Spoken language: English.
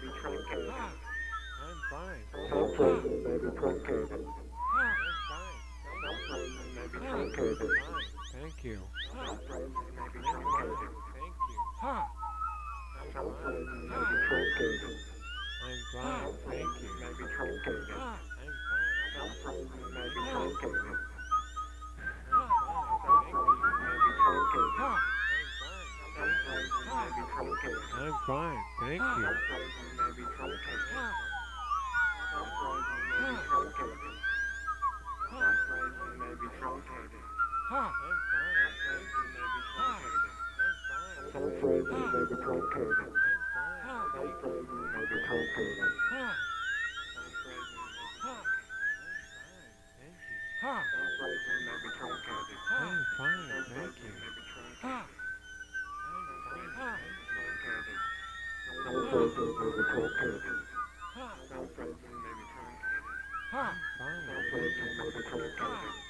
I'm fine. Some phrases may be truncated. I'm fine. Thank Some you. phrases may be I'm truncated. fine. Thank you. Some phrases may be I'm fine. truncated. Thank you. I'm Some fine. phrases may Thank be you. truncated. I'm fine. Some Thank phrases you. may be truncated. I'm fine. Some phrases may be Thank you. truncated. I'm fine. Some Thank you. phrases may be truncated. I'm fine. Some Thank you. phrases may be truncated. I'm fine. Thank you. Some phrases may be truncated. I'm fine. Some phrases may be truncated. Some phrases may be truncated. I'm fine. Some Thank phrases you. may be truncated. I'm fine. Some phrases may be truncated. I'm fine. Some Thank you. phrases may be truncated. Some phrases may be truncated. I'm fine. Thank you. Some phrases may be truncated. I'm fine. Some Thank phrases you. may be truncated. I'm Some fine. phrases may Thank be you. truncated. Some phrases may be truncated. Some phrases may be truncated. I'm fine. Some Thank phrases you. may be truncated.